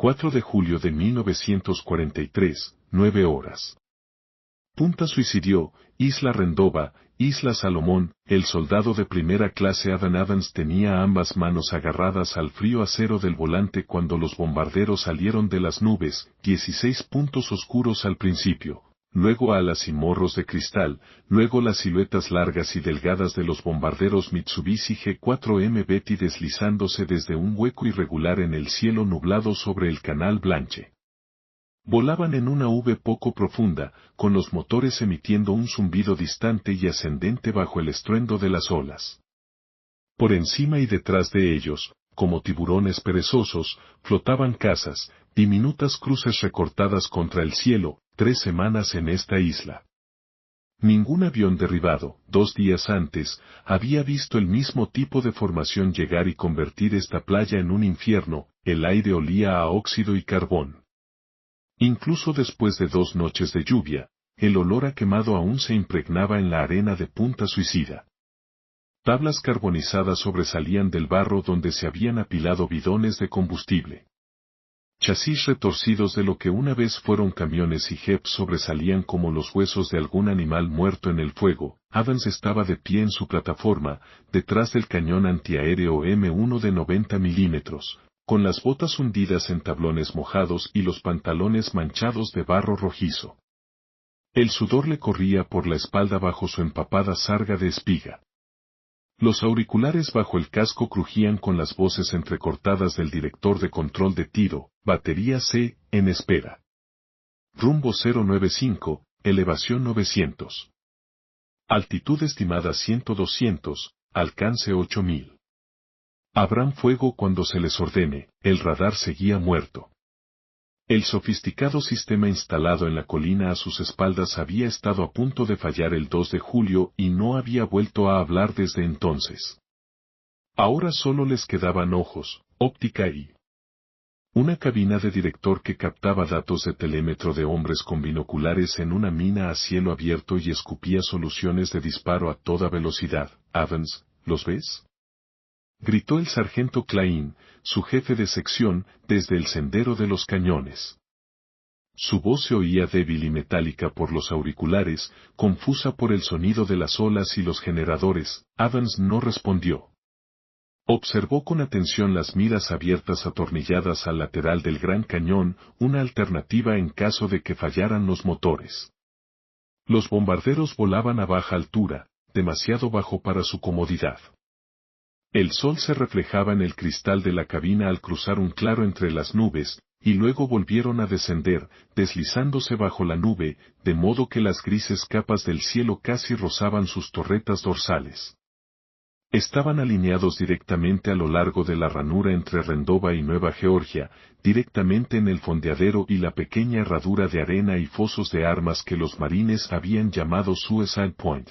4 de julio de 1943, 9 horas. Punta Suicidio, Isla Rendova, Isla Salomón. El soldado de primera clase Adam Adams tenía ambas manos agarradas al frío acero del volante cuando los bombarderos salieron de las nubes, 16 puntos oscuros al principio, luego alas y morros de cristal, luego las siluetas largas y delgadas de los bombarderos Mitsubishi G4M Betty deslizándose desde un hueco irregular en el cielo nublado sobre el Canal Blanche. Volaban en una V poco profunda, con los motores emitiendo un zumbido distante y ascendente bajo el estruendo de las olas. Por encima y detrás de ellos, como tiburones perezosos, flotaban casas, diminutas cruces recortadas contra el cielo, 3 semanas en esta isla. Ningún avión derribado, 2 días antes, había visto el mismo tipo de formación llegar y convertir esta playa en un infierno. El aire olía a óxido y carbón. Incluso después de 2 noches de lluvia, el olor a quemado aún se impregnaba en la arena de Punta Suicida. Tablas carbonizadas sobresalían del barro donde se habían apilado bidones de combustible. Chasis retorcidos de lo que una vez fueron camiones y jeeps sobresalían como los huesos de algún animal muerto en el fuego. Adams estaba de pie en su plataforma, detrás del cañón antiaéreo M1 de 90 milímetros, con las botas hundidas en tablones mojados y los pantalones manchados de barro rojizo. El sudor le corría por la espalda bajo su empapada sarga de espiga. Los auriculares bajo el casco crujían con las voces entrecortadas del director de control de tiro. Batería C, en espera. Rumbo 095, elevación 900. Altitud estimada 100-200, alcance 8000. Abran fuego cuando se les ordene. El radar seguía muerto. El sofisticado sistema instalado en la colina a sus espaldas había estado a punto de fallar el 2 de julio y no había vuelto a hablar desde entonces. Ahora solo les quedaban ojos, óptica y una cabina de director que captaba datos de telémetro de hombres con binoculares en una mina a cielo abierto y escupía soluciones de disparo a toda velocidad. Adams, ¿los ves?, gritó el sargento Klein, su jefe de sección, desde el sendero de los cañones. Su voz se oía débil y metálica por los auriculares, confusa por el sonido de las olas y los generadores. Adams no respondió. Observó con atención las miras abiertas atornilladas al lateral del gran cañón, una alternativa en caso de que fallaran los motores. Los bombarderos volaban a baja altura, demasiado bajo para su comodidad. El sol se reflejaba en el cristal de la cabina al cruzar un claro entre las nubes, y luego volvieron a descender, deslizándose bajo la nube, de modo que las grises capas del cielo casi rozaban sus torretas dorsales. Estaban alineados directamente a lo largo de la ranura entre Rendova y Nueva Georgia, directamente en el fondeadero y la pequeña herradura de arena y fosos de armas que los marines habían llamado Suicide Point.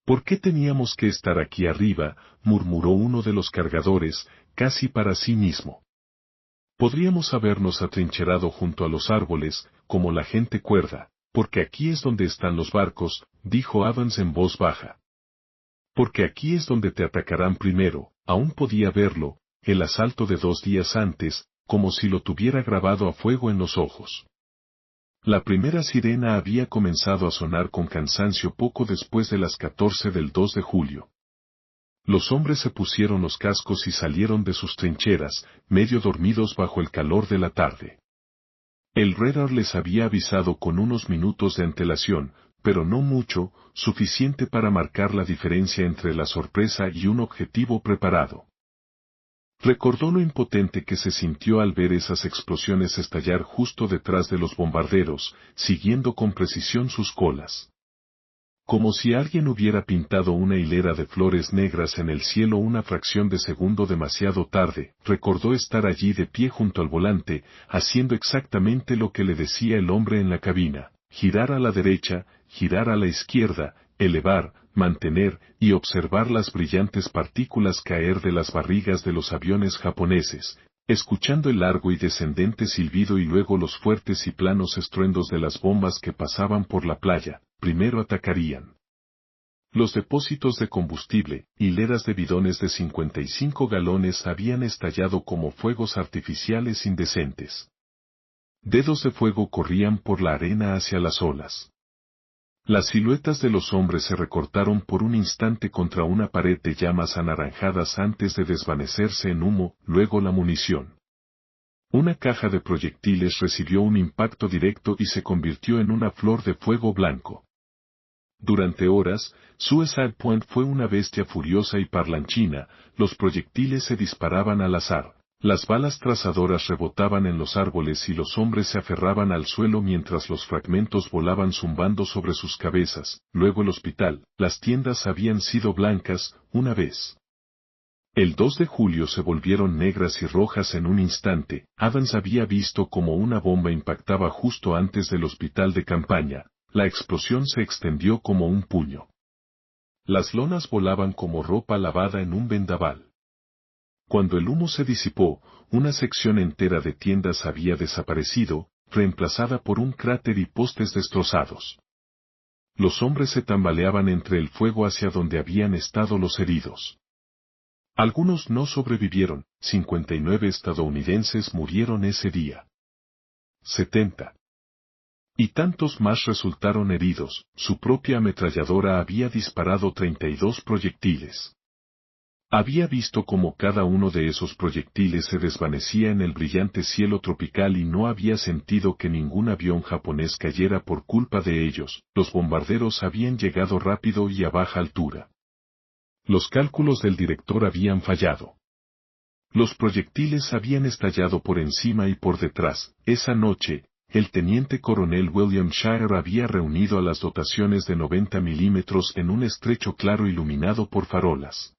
¿Por qué teníamos que estar aquí arriba?, murmuró uno de los cargadores, casi para sí mismo. Podríamos habernos atrincherado junto a los árboles, como la gente cuerda, porque aquí es donde están los barcos, dijo Adams en voz baja. Porque aquí es donde te atacarán primero. Aún podía verlo, el asalto de 2 días antes, como si lo tuviera grabado a fuego en los ojos. La primera sirena había comenzado a sonar con cansancio poco después de las 14 del 2 de julio. Los hombres se pusieron los cascos y salieron de sus trincheras, medio dormidos bajo el calor de la tarde. El radar les había avisado con unos minutos de antelación, pero no mucho, suficiente para marcar la diferencia entre la sorpresa y un objetivo preparado. Recordó lo impotente que se sintió al ver esas explosiones estallar justo detrás de los bombarderos, siguiendo con precisión sus colas. Como si alguien hubiera pintado una hilera de flores negras en el cielo una fracción de segundo demasiado tarde. Recordó estar allí de pie junto al volante, haciendo exactamente lo que le decía el hombre en la cabina: girar a la derecha, girar a la izquierda, elevar, mantener y observar las brillantes partículas caer de las barrigas de los aviones japoneses, escuchando el largo y descendente silbido y luego los fuertes y planos estruendos de las bombas que pasaban por la playa. Primero atacarían. Los depósitos de combustible, hileras de bidones de 55 galones habían estallado como fuegos artificiales indecentes. Dedos de fuego corrían por la arena hacia las olas. Las siluetas de los hombres se recortaron por un instante contra una pared de llamas anaranjadas antes de desvanecerse en humo, luego la munición. Una caja de proyectiles recibió un impacto directo y se convirtió en una flor de fuego blanco. Durante horas, Suicide Point fue una bestia furiosa y parlanchina, los proyectiles se disparaban al azar. Las balas trazadoras rebotaban en los árboles y los hombres se aferraban al suelo mientras los fragmentos volaban zumbando sobre sus cabezas. Luego el hospital, las tiendas habían sido blancas, una vez. El 2 de julio se volvieron negras y rojas en un instante. Adams había visto cómo una bomba impactaba justo antes del hospital de campaña. La explosión se extendió como un puño. Las lonas volaban como ropa lavada en un vendaval. Cuando el humo se disipó, una sección entera de tiendas había desaparecido, reemplazada por un cráter y postes destrozados. Los hombres se tambaleaban entre el fuego hacia donde habían estado los heridos. Algunos no sobrevivieron, 59 estadounidenses murieron ese día. 70. Y tantos más resultaron heridos, su propia ametralladora había disparado 32 proyectiles. Había visto cómo cada uno de esos proyectiles se desvanecía en el brillante cielo tropical y no había sentido que ningún avión japonés cayera por culpa de ellos. Los bombarderos habían llegado rápido y a baja altura. Los cálculos del director habían fallado. Los proyectiles habían estallado por encima y por detrás. Esa noche, el teniente coronel William Shire había reunido a las dotaciones de 90 milímetros en un estrecho claro iluminado por farolas.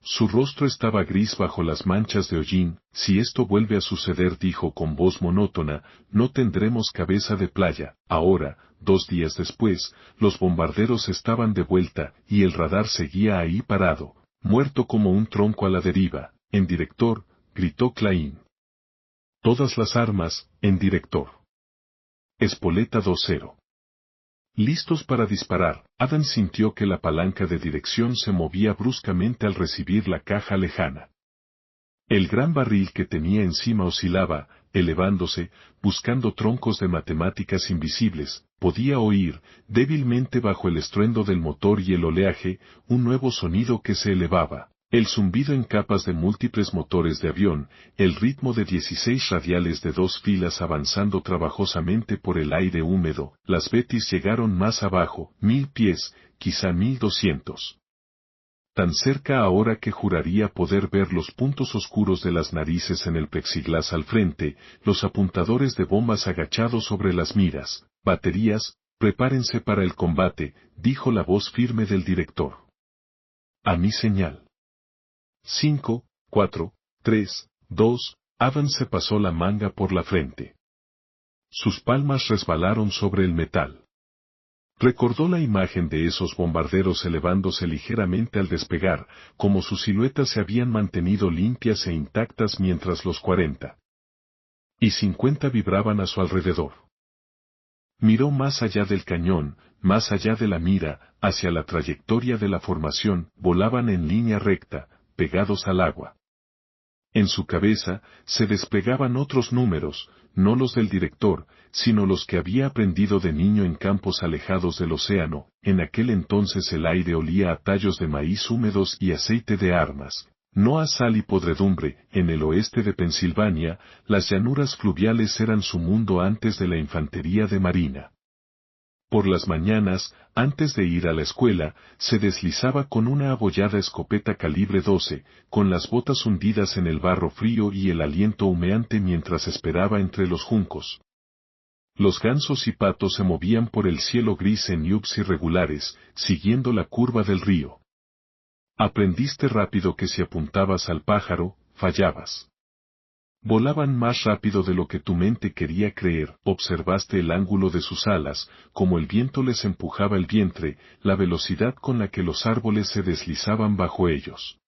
Su rostro estaba gris bajo las manchas de hollín. Si esto vuelve a suceder, dijo con voz monótona, no tendremos cabeza de playa. Ahora, 2 días después, los bombarderos estaban de vuelta, y el radar seguía ahí parado, muerto como un tronco a la deriva. En director, gritó Klein. Todas las armas, en director. Espoleta 2-0. Listos para disparar, Adams sintió que la palanca de dirección se movía bruscamente al recibir la caja lejana. El gran barril que tenía encima oscilaba, elevándose, buscando troncos de matemáticas invisibles. Podía oír, débilmente bajo el estruendo del motor y el oleaje, un nuevo sonido que se elevaba. El zumbido en capas de múltiples motores de avión, el ritmo de 16 radiales de 2 filas avanzando trabajosamente por el aire húmedo. Las Betis llegaron más abajo, 1000 pies, quizá 1200. Tan cerca ahora que juraría poder ver los puntos oscuros de las narices en el plexiglas al frente, los apuntadores de bombas agachados sobre las miras. Baterías, prepárense para el combate, dijo la voz firme del director. A mi señal. 5, 4, 3, 2, Adams se pasó la manga por la frente. Sus palmas resbalaron sobre el metal. Recordó la imagen de esos bombarderos elevándose ligeramente al despegar, como sus siluetas se habían mantenido limpias e intactas mientras los 40 y 50 vibraban a su alrededor. Miró más allá del cañón, más allá de la mira, hacia la trayectoria de la formación. Volaban en línea recta, pegados al agua. En su cabeza, se desplegaban otros números, no los del director, sino los que había aprendido de niño en campos alejados del océano. En aquel entonces el aire olía a tallos de maíz húmedos y aceite de armas, no a sal y podredumbre. En el oeste de Pensilvania, las llanuras fluviales eran su mundo antes de la infantería de marina. Por las mañanas, antes de ir a la escuela, se deslizaba con una abollada escopeta calibre 12, con las botas hundidas en el barro frío y el aliento humeante mientras esperaba entre los juncos. Los gansos y patos se movían por el cielo gris en yupes irregulares, siguiendo la curva del río. Aprendiste rápido que si apuntabas al pájaro, fallabas. Volaban más rápido de lo que tu mente quería creer. Observaste el ángulo de sus alas, como el viento les empujaba el vientre, la velocidad con la que los árboles se deslizaban bajo ellos.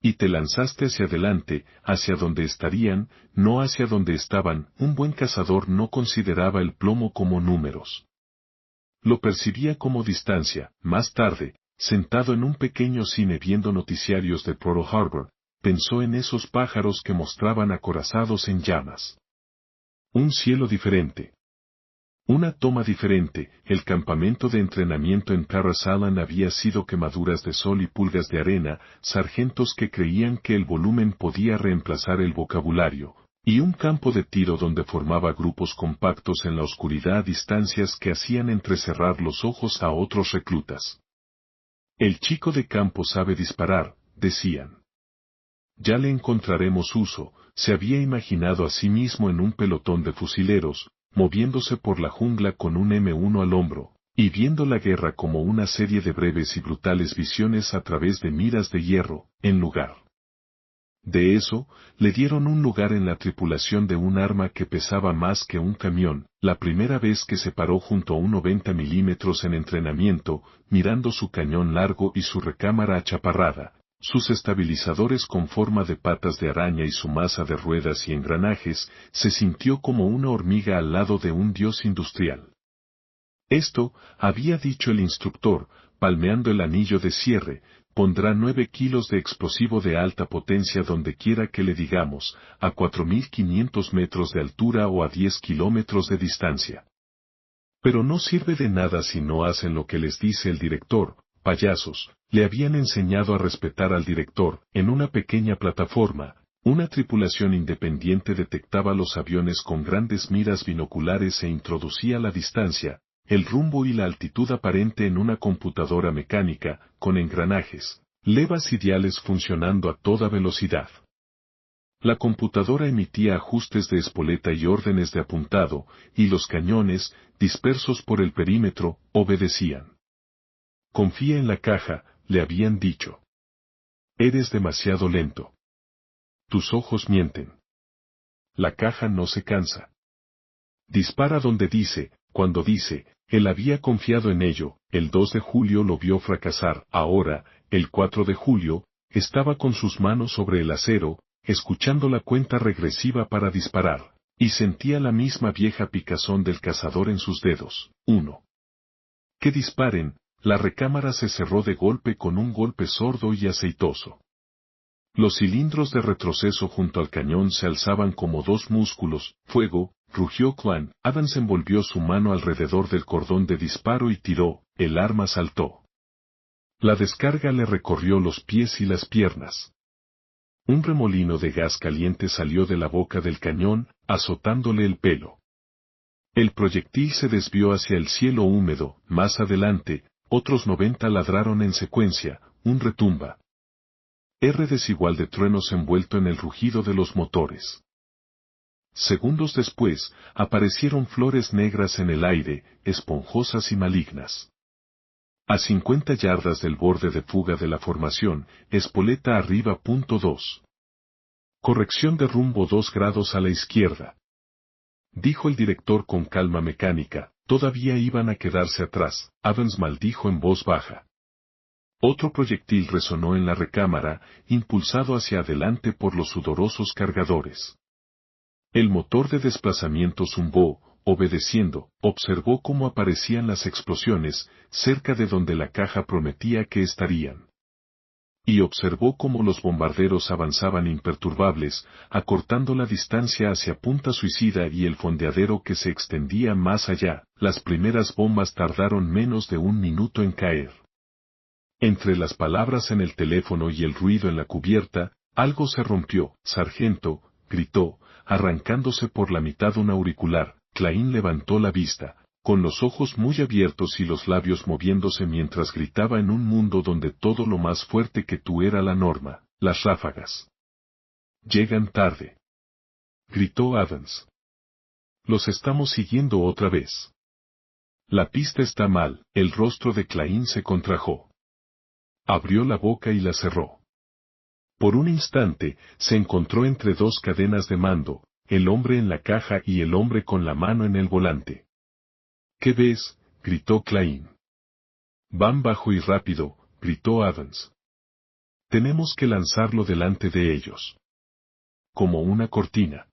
Y te lanzaste hacia adelante, hacia donde estarían, no hacia donde estaban. Un buen cazador no consideraba el plomo como números. Lo percibía como distancia. Más tarde, sentado en un pequeño cine viendo noticiarios de Pearl Harbor, pensó en esos pájaros que mostraban acorazados en llamas. Un cielo diferente. Una toma diferente. El campamento de entrenamiento en Parris Island había sido quemaduras de sol y pulgas de arena, sargentos que creían que el volumen podía reemplazar el vocabulario, y un campo de tiro donde formaba grupos compactos en la oscuridad a distancias que hacían entrecerrar los ojos a otros reclutas. El chico de campo sabe disparar, decían. Ya le encontraremos uso. Se había imaginado a sí mismo en un pelotón de fusileros, moviéndose por la jungla con un M1 al hombro, y viendo la guerra como una serie de breves y brutales visiones a través de miras de hierro, en lugar de eso, le dieron un lugar en la tripulación de un arma que pesaba más que un camión. La primera vez que se paró junto a un 90 milímetros en entrenamiento, mirando su cañón largo y su recámara achaparrada, sus estabilizadores con forma de patas de araña y su masa de ruedas y engranajes, se sintió como una hormiga al lado de un dios industrial. Esto, había dicho el instructor, palmeando el anillo de cierre, pondrá 9 kilos de explosivo de alta potencia donde quiera que le digamos, a 4.500 metros de altura o a 10 kilómetros de distancia. Pero no sirve de nada si no hacen lo que les dice el director, payasos. Le habían enseñado a respetar al director. En una pequeña plataforma, una tripulación independiente detectaba los aviones con grandes miras binoculares e introducía la distancia, el rumbo y la altitud aparente en una computadora mecánica, con engranajes, levas y diales funcionando a toda velocidad. La computadora emitía ajustes de espoleta y órdenes de apuntado, y los cañones, dispersos por el perímetro, obedecían. Confía en la caja, le habían dicho. Eres demasiado lento. Tus ojos mienten. La caja no se cansa. Dispara donde dice, cuando dice. Él había confiado en ello. El 2 de julio lo vio fracasar. Ahora, el 4 de julio, estaba con sus manos sobre el acero, escuchando la cuenta regresiva para disparar, y sentía la misma vieja picazón del cazador en sus dedos. 1. Que disparen. La recámara se cerró de golpe con un golpe sordo y aceitoso. Los cilindros de retroceso junto al cañón se alzaban como dos músculos. Fuego, rugió Clan. Adams envolvió su mano alrededor del cordón de disparo y tiró. El arma saltó. La descarga le recorrió los pies y las piernas. Un remolino de gas caliente salió de la boca del cañón, azotándole el pelo. El proyectil se desvió hacia el cielo húmedo. Más adelante, otros 90 ladraron en secuencia, un retumba. Desigual de truenos envuelto en el rugido de los motores. Segundos después, aparecieron flores negras en el aire, esponjosas y malignas. A 50 yardas del borde de fuga de la formación, espoleta arriba. 2. Corrección de rumbo 2 grados a la izquierda. Dijo el director con calma mecánica, todavía iban a quedarse atrás. Adams maldijo en voz baja. Otro proyectil resonó en la recámara, impulsado hacia adelante por los sudorosos cargadores. El motor de desplazamiento zumbó, obedeciendo, observó cómo aparecían las explosiones, cerca de donde la caja prometía que estarían. Y observó cómo los bombarderos avanzaban imperturbables, acortando la distancia hacia Punta Suicida y el fondeadero que se extendía más allá. Las primeras bombas tardaron menos de un minuto en caer. Entre las palabras en el teléfono y el ruido en la cubierta, algo se rompió. Sargento, gritó, arrancándose por la mitad un auricular. Klein levantó la vista, con los ojos muy abiertos y los labios moviéndose mientras gritaba en un mundo donde todo lo más fuerte que tú era la norma, las ráfagas. Llegan tarde. Gritó Adams. Los estamos siguiendo otra vez. La pista está mal. El rostro de Klein se contrajo. Abrió la boca y la cerró. Por un instante, se encontró entre dos cadenas de mando, el hombre en la caja y el hombre con la mano en el volante. ¿Qué ves? Gritó Klein. Van bajo y rápido, gritó Adams. Tenemos que lanzarlo delante de ellos. Como una cortina.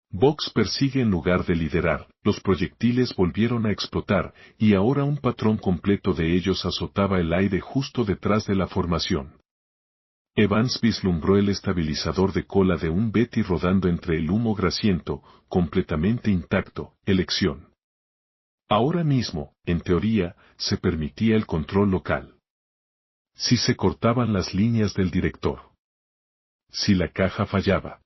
Box persigue en lugar de liderar, los proyectiles volvieron a explotar, y ahora un patrón completo de ellos azotaba el aire justo detrás de la formación. Evans vislumbró el estabilizador de cola de un Betty rodando entre el humo grasiento, completamente intacto, elección. Ahora mismo, en teoría, se permitía el control local. Si se cortaban las líneas del director. Si la caja fallaba.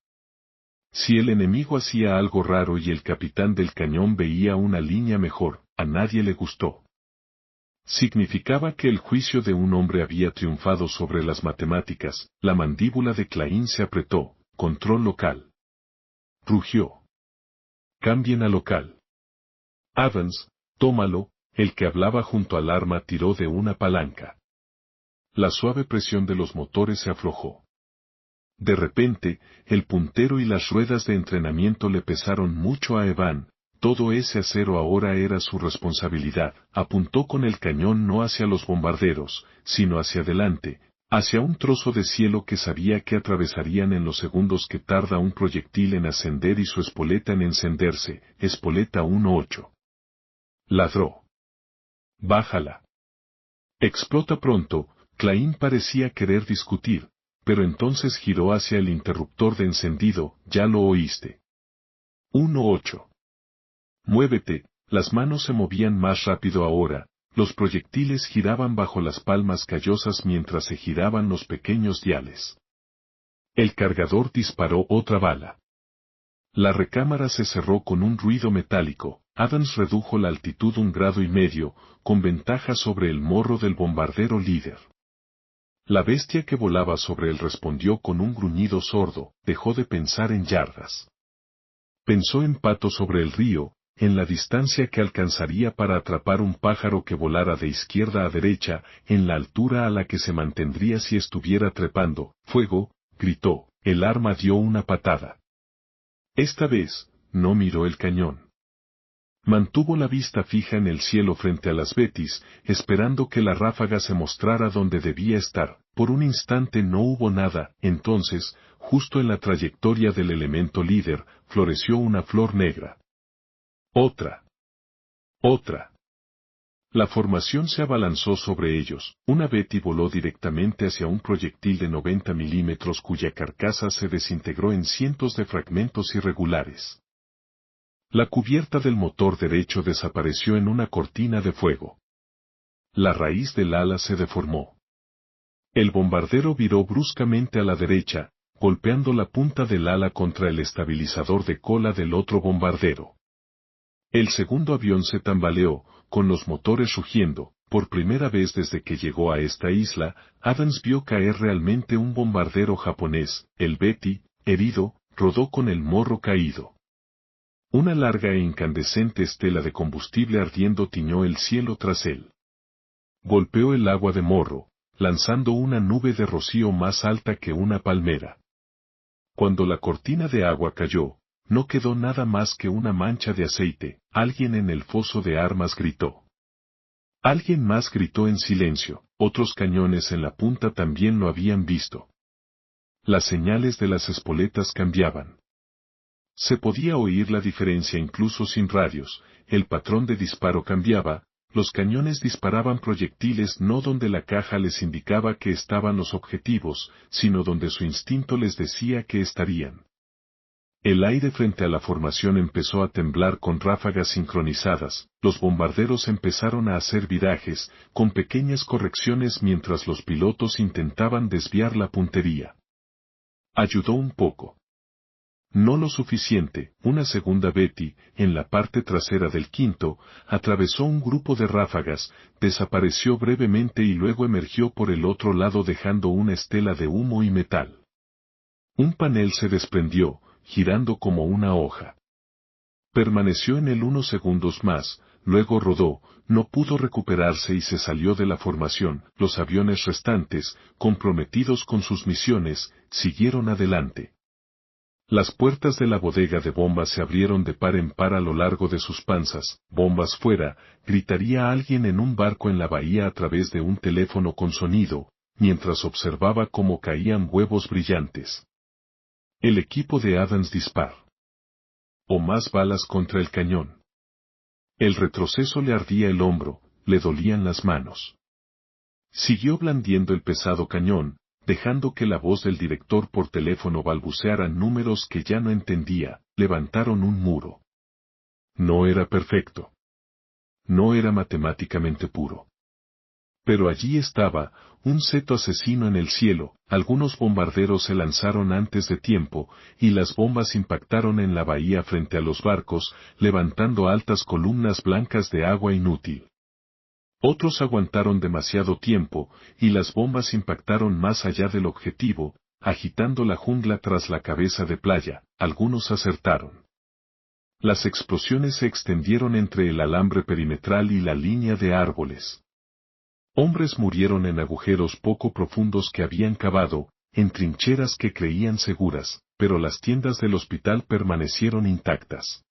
Si el enemigo hacía algo raro y el capitán del cañón veía una línea mejor, a nadie le gustó. Significaba que el juicio de un hombre había triunfado sobre las matemáticas, la mandíbula de Klein se apretó, control local. Rugió. Cambien a local. Evans, tómalo, el que hablaba junto al arma tiró de una palanca. La suave presión de los motores se aflojó. De repente, el puntero y las ruedas de entrenamiento le pesaron mucho a Evan. Todo ese acero ahora era su responsabilidad. Apuntó con el cañón no hacia los bombarderos, sino hacia adelante, hacia un trozo de cielo que sabía que atravesarían en los segundos que tarda un proyectil en ascender y su espoleta en encenderse, espoleta 1-8. Ladró. Bájala. Explota pronto. Klein parecía querer discutir, pero entonces giró hacia el interruptor de encendido, ya lo oíste. 1-8. Muévete, las manos se movían más rápido ahora, los proyectiles giraban bajo las palmas callosas mientras se giraban los pequeños diales. El cargador disparó otra bala. La recámara se cerró con un ruido metálico. Adams redujo la altitud 1,5 grados, con ventaja sobre el morro del bombardero líder. La bestia que volaba sobre él respondió con un gruñido sordo, dejó de pensar en yardas. Pensó en pato sobre el río, en la distancia que alcanzaría para atrapar un pájaro que volara de izquierda a derecha, en la altura a la que se mantendría si estuviera trepando. Fuego, gritó, el arma dio una patada. Esta vez, no miró el cañón. Mantuvo la vista fija en el cielo frente a las Betis, esperando que la ráfaga se mostrara donde debía estar. Por un instante no hubo nada, entonces, justo en la trayectoria del elemento líder, floreció una flor negra. Otra. Otra. La formación se abalanzó sobre ellos. Una Betty voló directamente hacia un proyectil de 90 milímetros cuya carcasa se desintegró en cientos de fragmentos irregulares. La cubierta del motor derecho desapareció en una cortina de fuego. La raíz del ala se deformó. El bombardero viró bruscamente a la derecha, golpeando la punta del ala contra el estabilizador de cola del otro bombardero. El segundo avión se tambaleó, con los motores rugiendo. Por primera vez desde que llegó a esta isla, Adams vio caer realmente un bombardero japonés. El Betty, herido, rodó con el morro caído. Una larga e incandescente estela de combustible ardiendo tiñó el cielo tras él. Golpeó el agua de morro, lanzando una nube de rocío más alta que una palmera. Cuando la cortina de agua cayó, no quedó nada más que una mancha de aceite. Alguien en el foso de armas gritó. Alguien más gritó en silencio, otros cañones en la punta también lo habían visto. Las señales de las espoletas cambiaban. Se podía oír la diferencia incluso sin radios, el patrón de disparo cambiaba, los cañones disparaban proyectiles no donde la caja les indicaba que estaban los objetivos, sino donde su instinto les decía que estarían. El aire frente a la formación empezó a temblar con ráfagas sincronizadas, los bombarderos empezaron a hacer virajes, con pequeñas correcciones mientras los pilotos intentaban desviar la puntería. Ayudó un poco. No lo suficiente, una segunda Betty, en la parte trasera del quinto, atravesó un grupo de ráfagas, desapareció brevemente y luego emergió por el otro lado dejando una estela de humo y metal. Un panel se desprendió, girando como una hoja. Permaneció en él unos segundos más, luego rodó, no pudo recuperarse y se salió de la formación. Los aviones restantes, comprometidos con sus misiones, siguieron adelante. Las puertas de la bodega de bombas se abrieron de par en par a lo largo de sus panzas. Bombas fuera, gritaría alguien en un barco en la bahía a través de un teléfono con sonido, mientras observaba cómo caían huevos brillantes. El equipo de Adams dispar. o más balas contra el cañón. El retroceso le ardía el hombro, le dolían las manos. Siguió blandiendo el pesado cañón, dejando que la voz del director por teléfono balbuceara números que ya no entendía. Levantaron un muro. No era perfecto. No era matemáticamente puro. Pero allí estaba, un seto asesino en el cielo. Algunos bombarderos se lanzaron antes de tiempo, y las bombas impactaron en la bahía frente a los barcos, levantando altas columnas blancas de agua inútil. Otros aguantaron demasiado tiempo, y las bombas impactaron más allá del objetivo, agitando la jungla tras la cabeza de playa. Algunos acertaron. Las explosiones se extendieron entre el alambre perimetral y la línea de árboles. Hombres murieron en agujeros poco profundos que habían cavado, en trincheras que creían seguras, pero las tiendas del hospital permanecieron intactas.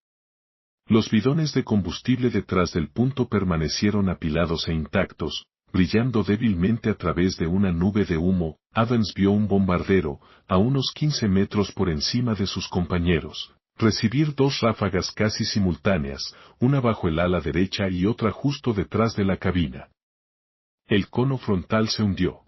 Los bidones de combustible detrás del punto permanecieron apilados e intactos, brillando débilmente a través de una nube de humo. Evans vio un bombardero, a unos 15 metros por encima de sus compañeros, recibir dos ráfagas casi simultáneas, una bajo el ala derecha y otra justo detrás de la cabina. El cono frontal se hundió.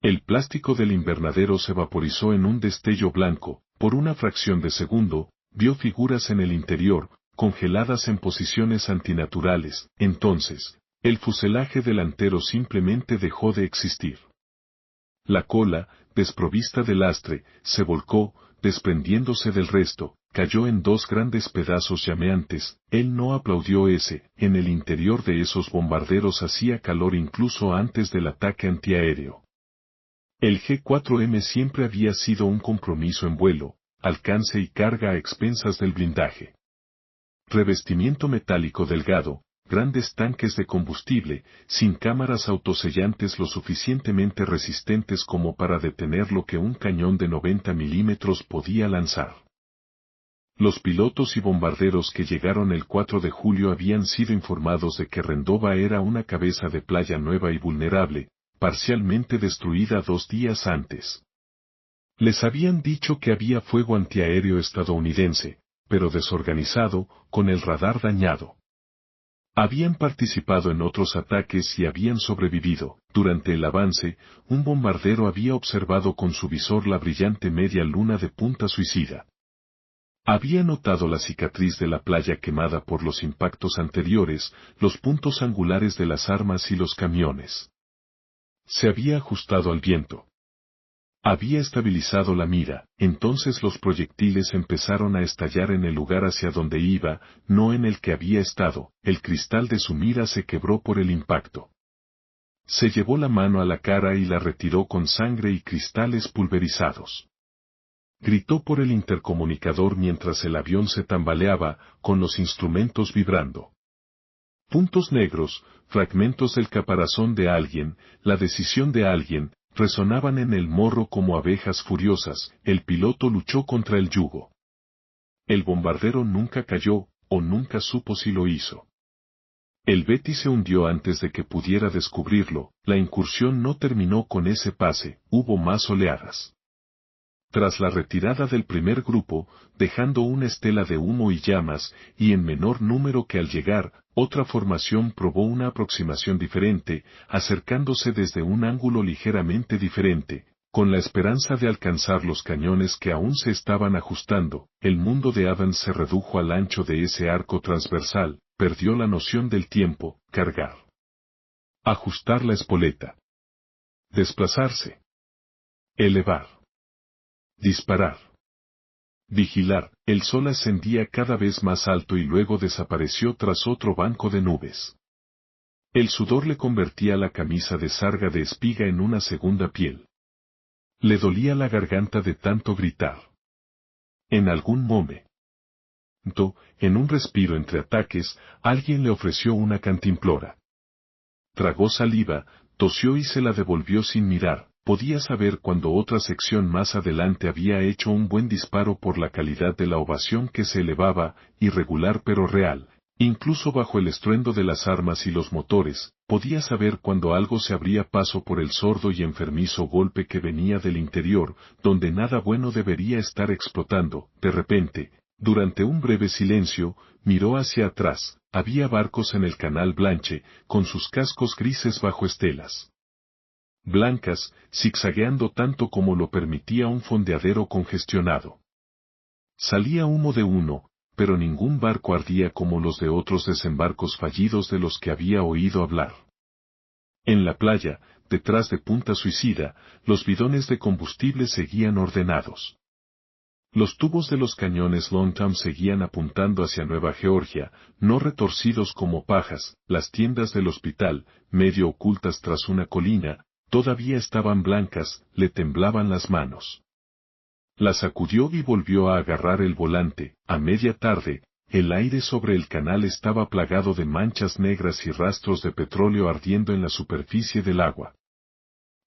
El plástico del invernadero se vaporizó en un destello blanco. Por una fracción de segundo, vio figuras en el interior, congeladas en posiciones antinaturales. Entonces, el fuselaje delantero simplemente dejó de existir. La cola, desprovista de lastre, se volcó, desprendiéndose del resto, cayó en dos grandes pedazos llameantes. Él no aplaudió ese. En el interior de esos bombarderos hacía calor incluso antes del ataque antiaéreo. El G-4M siempre había sido un compromiso en vuelo, alcance y carga a expensas del blindaje. Revestimiento metálico delgado, grandes tanques de combustible, sin cámaras autosellantes lo suficientemente resistentes como para detener lo que un cañón de 90 milímetros podía lanzar. Los pilotos y bombarderos que llegaron el 4 de julio habían sido informados de que Rendova era una cabeza de playa nueva y vulnerable, parcialmente destruida 2 días antes. Les habían dicho que había fuego antiaéreo estadounidense, pero desorganizado, con el radar dañado. Habían participado en otros ataques y habían sobrevivido. Durante el avance, un bombardero había observado con su visor la brillante media luna de Punta Suicida. Había notado la cicatriz de la playa quemada por los impactos anteriores, los puntos angulares de las armas y los camiones. Se había ajustado al viento. Había estabilizado la mira. Entonces los proyectiles empezaron a estallar en el lugar hacia donde iba, no en el que había estado. El cristal de su mira se quebró por el impacto. Se llevó la mano a la cara y la retiró con sangre y cristales pulverizados. Gritó por el intercomunicador mientras el avión se tambaleaba, con los instrumentos vibrando. Puntos negros, fragmentos del caparazón de alguien, la decisión de alguien, resonaban en el morro como abejas furiosas. El piloto luchó contra el yugo. El bombardero nunca cayó, o nunca supo si lo hizo. El Betty se hundió antes de que pudiera descubrirlo. La incursión no terminó con ese pase, hubo más oleadas. Tras la retirada del primer grupo, dejando una estela de humo y llamas, y en menor número que al llegar, otra formación probó una aproximación diferente, acercándose desde un ángulo ligeramente diferente, con la esperanza de alcanzar los cañones que aún se estaban ajustando. El mundo de Evans se redujo al ancho de ese arco transversal, perdió la noción del tiempo. Cargar. Ajustar la espoleta. Desplazarse. Elevar. Disparar. Vigilar. El sol ascendía cada vez más alto y luego desapareció tras otro banco de nubes. El sudor le convertía la camisa de sarga de espiga en una segunda piel. Le dolía la garganta de tanto gritar. En algún momento, en un respiro entre ataques, alguien le ofreció una cantimplora. Tragó saliva, tosió y se la devolvió sin mirar. Podía saber cuando otra sección más adelante había hecho un buen disparo por la calidad de la ovación que se elevaba, irregular pero real, incluso bajo el estruendo de las armas y los motores. Podía saber cuando algo se abría paso por el sordo y enfermizo golpe que venía del interior, donde nada bueno debería estar explotando. De repente, Durante un breve silencio, miró hacia atrás, había barcos en el canal Blanche, con sus cascos grises bajo estelas blancas, zigzagueando tanto como lo permitía un fondeadero congestionado. Salía humo de uno, pero ningún barco ardía como los de otros desembarcos fallidos de los que había oído hablar. En la playa, detrás de Punta Suicida, los bidones de combustible seguían ordenados. Los tubos de los cañones Longtom seguían apuntando hacia Nueva Georgia, no retorcidos como pajas, las tiendas del hospital, medio ocultas tras una colina, todavía estaban blancas, le temblaban las manos. La sacudió y volvió a agarrar el volante. A media tarde, el aire sobre el canal estaba plagado de manchas negras y rastros de petróleo ardiendo en la superficie del agua.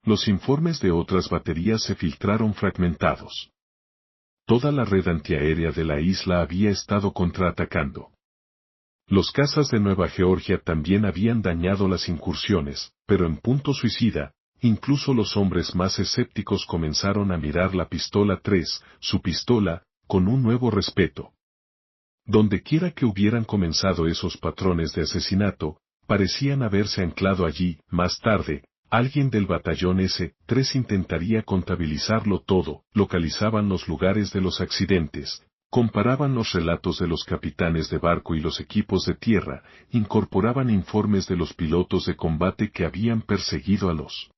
Los informes de otras baterías se filtraron fragmentados. Toda la red antiaérea de la isla había estado contraatacando. Los cazas de Nueva Georgia también habían dañado las incursiones, pero en Punta Suicida, incluso los hombres más escépticos comenzaron a mirar la pistola 3, su pistola, con un nuevo respeto. Dondequiera que hubieran comenzado esos patrones de asesinato, parecían haberse anclado allí. Más tarde, alguien del batallón S-3 intentaría contabilizarlo todo, localizaban los lugares de los accidentes, comparaban los relatos de los capitanes de barco y los equipos de tierra, incorporaban informes de los pilotos de combate que habían perseguido a los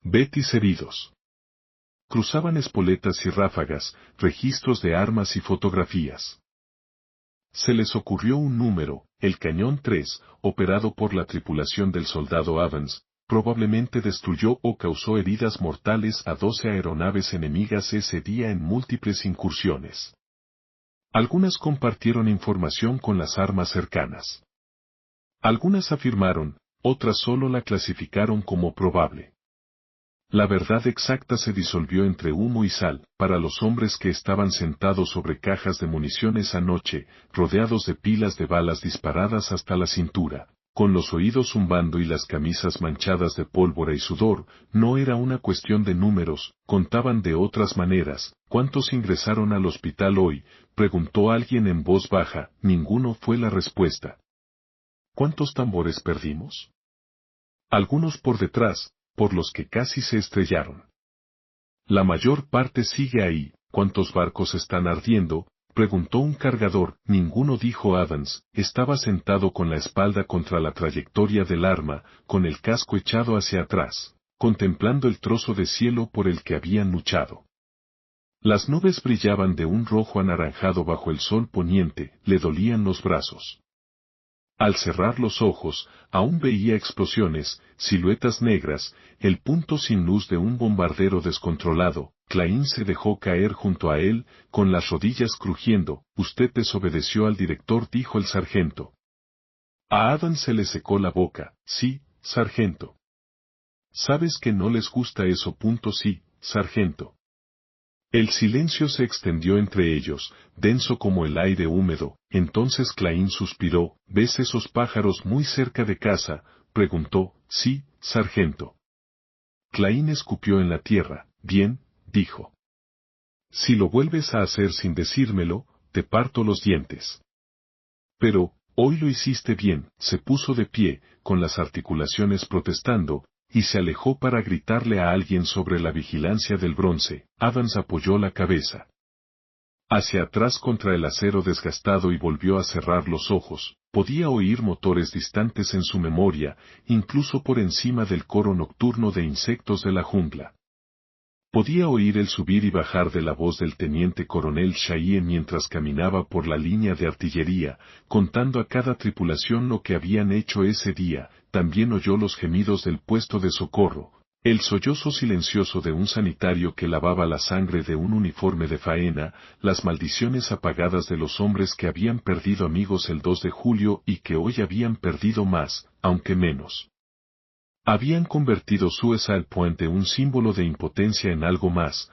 Betis heridos. Cruzaban espoletas y ráfagas, registros de armas y fotografías. Se les ocurrió un número, el cañón 3, operado por la tripulación del soldado Evans, probablemente destruyó o causó heridas mortales a 12 aeronaves enemigas ese día en múltiples incursiones. Algunas compartieron información con las armas cercanas. Algunas afirmaron, otras solo la clasificaron como probable. La verdad exacta se disolvió entre humo y sal, para los hombres que estaban sentados sobre cajas de municiones anoche, rodeados de pilas de balas disparadas hasta la cintura, con los oídos zumbando y las camisas manchadas de pólvora y sudor. No era una cuestión de números, contaban de otras maneras. ¿Cuántos ingresaron al hospital hoy?, preguntó alguien en voz baja. Ninguno fue la respuesta. ¿Cuántos tambores perdimos? Algunos por detrás, por los que casi se estrellaron. La mayor parte sigue ahí. ¿Cuántos barcos están ardiendo?, preguntó un cargador. Ninguno, dijo Adams. Estaba sentado con la espalda contra la trayectoria del arma, con el casco echado hacia atrás, contemplando el trozo de cielo por el que habían luchado. Las nubes brillaban de un rojo anaranjado bajo el sol poniente, le dolían los brazos. Al cerrar los ojos, aún veía explosiones, siluetas negras, el punto sin luz de un bombardero descontrolado. Klein se dejó caer junto a él, con las rodillas crujiendo. Usted desobedeció al director, dijo el sargento. A Adam se le secó la boca. Sí, sargento. ¿Sabes que no les gusta eso? Sí, sargento. El silencio se extendió entre ellos, denso como el aire húmedo. Entonces Klein suspiró. ¿Ves esos pájaros muy cerca de casa?, preguntó. Sí, sargento. Klein escupió en la tierra. Bien, dijo. Si lo vuelves a hacer sin decírmelo, te parto los dientes. Pero, hoy lo hiciste bien. Se puso de pie, con las articulaciones protestando, y se alejó para gritarle a alguien sobre la vigilancia del bronce. Adams apoyó la cabeza hacia atrás contra el acero desgastado y volvió a cerrar los ojos. Podía oír motores distantes en su memoria, incluso por encima del coro nocturno de insectos de la jungla. Podía oír el subir y bajar de la voz del teniente coronel Cheyenne mientras caminaba por la línea de artillería, contando a cada tripulación lo que habían hecho ese día. También oyó los gemidos del puesto de socorro, el sollozo silencioso de un sanitario que lavaba la sangre de un uniforme de faena, las maldiciones apagadas de los hombres que habían perdido amigos el 2 de julio y que hoy habían perdido más, aunque menos. Habían convertido Suicide Point de un símbolo de impotencia en algo más.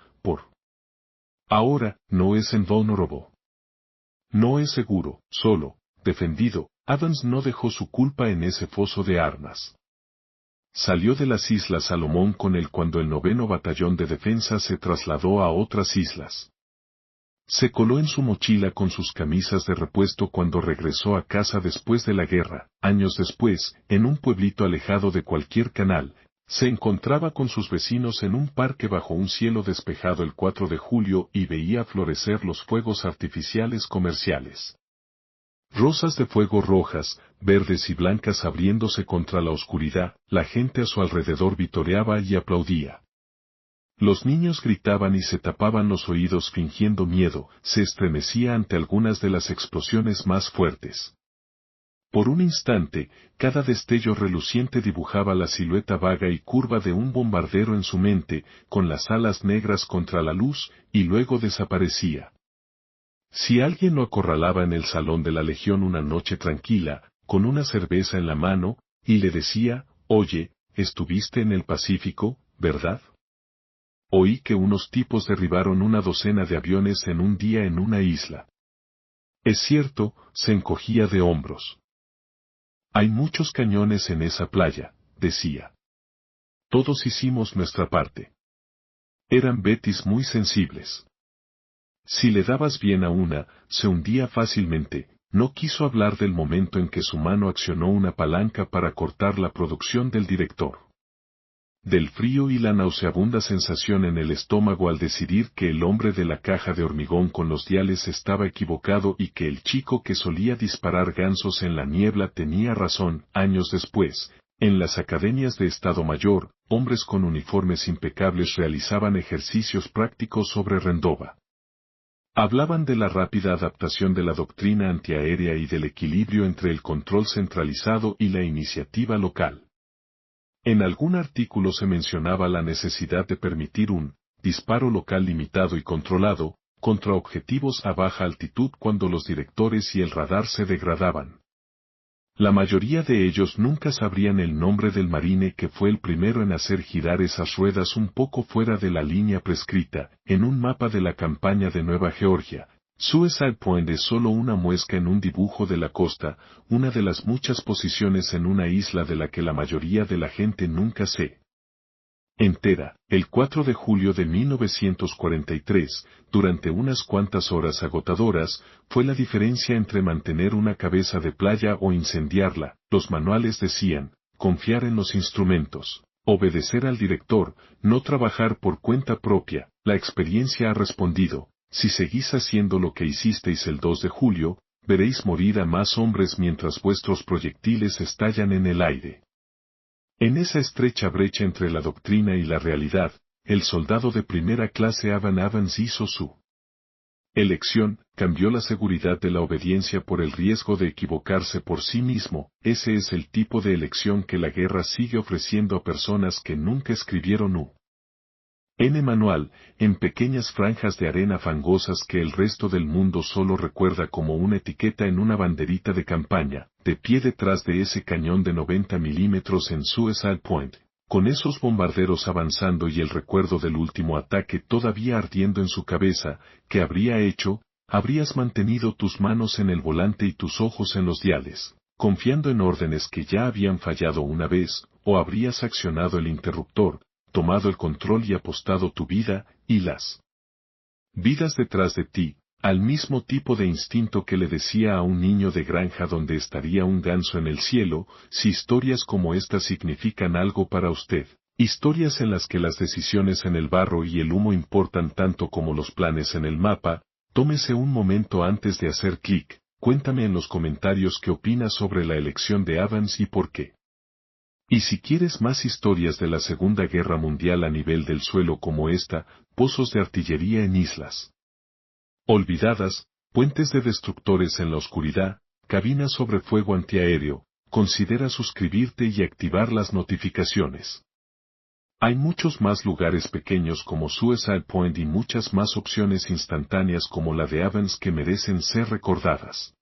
Ahora, no es invulnerable. No es seguro, solo, defendido. Adams no dejó su culpa en ese foso de armas. Salió de las Islas Salomón con él cuando el 9º Batallón de Defensa se trasladó a otras islas. Se coló en su mochila con sus camisas de repuesto cuando regresó a casa después de la guerra. Años después, en un pueblito alejado de cualquier canal, se encontraba con sus vecinos en un parque bajo un cielo despejado el 4 de julio y veía florecer los fuegos artificiales comerciales. Rosas de fuego rojas, verdes y blancas abriéndose contra la oscuridad, la gente a su alrededor vitoreaba y aplaudía. Los niños gritaban y se tapaban los oídos fingiendo miedo, se estremecía ante algunas de las explosiones más fuertes. Por un instante, cada destello reluciente dibujaba la silueta vaga y curva de un bombardero en su mente, con las alas negras contra la luz, y luego desaparecía. Si alguien lo acorralaba en el salón de la Legión una noche tranquila, con una cerveza en la mano, y le decía, «Oye, estuviste en el Pacífico, ¿verdad? Oí que unos tipos derribaron una docena de aviones en un día en una isla». Es cierto, se encogía de hombros. «Hay muchos cañones en esa playa», decía. «Todos hicimos nuestra parte». Eran betis muy sensibles. Si le dabas bien a una, se hundía fácilmente. No quiso hablar del momento en que su mano accionó una palanca para cortar la producción del director. Del frío y la nauseabunda sensación en el estómago al decidir que el hombre de la caja de hormigón con los diales estaba equivocado y que el chico que solía disparar gansos en la niebla tenía razón. Años después, en las academias de Estado Mayor, hombres con uniformes impecables realizaban ejercicios prácticos sobre Rendova. Hablaban de la rápida adaptación de la doctrina antiaérea y del equilibrio entre el control centralizado y la iniciativa local. En algún artículo se mencionaba la necesidad de permitir un disparo local limitado y controlado contra objetivos a baja altitud cuando los directores y el radar se degradaban. La mayoría de ellos nunca sabrían el nombre del marine que fue el primero en hacer girar esas ruedas un poco fuera de la línea prescrita. En un mapa de la campaña de Nueva Georgia, Suicide Point es solo una muesca en un dibujo de la costa, una de las muchas posiciones en una isla de la que la mayoría de la gente nunca se entera. El 4 de julio de 1943, durante unas cuantas horas agotadoras, fue la diferencia entre mantener una cabeza de playa o incendiarla. Los manuales decían, confiar en los instrumentos, obedecer al director, no trabajar por cuenta propia. La experiencia ha respondido, si seguís haciendo lo que hicisteis el 2 de julio, veréis morir a más hombres mientras vuestros proyectiles estallan en el aire. En esa estrecha brecha entre la doctrina y la realidad, el soldado de primera clase Evan Evans hizo su elección, cambió la seguridad de la obediencia por el riesgo de equivocarse por sí mismo. Ese es el tipo de elección que la guerra sigue ofreciendo a personas que nunca escribieron manual, en pequeñas franjas de arena fangosas que el resto del mundo solo recuerda como una etiqueta en una banderita de campaña, de pie detrás de ese cañón de 90 milímetros en Suicide Point, con esos bombarderos avanzando y el recuerdo del último ataque todavía ardiendo en su cabeza. ¿Qué habría hecho? Habrías mantenido tus manos en el volante y tus ojos en los diales, confiando en órdenes que ya habían fallado una vez, o habrías accionado el interruptor, tomado el control y apostado tu vida, y las vidas detrás de ti, al mismo tipo de instinto que le decía a un niño de granja donde estaría un ganso en el cielo. Si historias como esta significan algo para usted, historias en las que las decisiones en el barro y el humo importan tanto como los planes en el mapa, tómese un momento antes de hacer clic, cuéntame en los comentarios qué opinas sobre la elección de Evans y por qué. Y si quieres más historias de la Segunda Guerra Mundial a nivel del suelo como esta, pozos de artillería en islas olvidadas, puentes de destructores en la oscuridad, cabinas sobre fuego antiaéreo, considera suscribirte y activar las notificaciones. Hay muchos más lugares pequeños como Suicide Point y muchas más opciones instantáneas como la de Evans que merecen ser recordadas.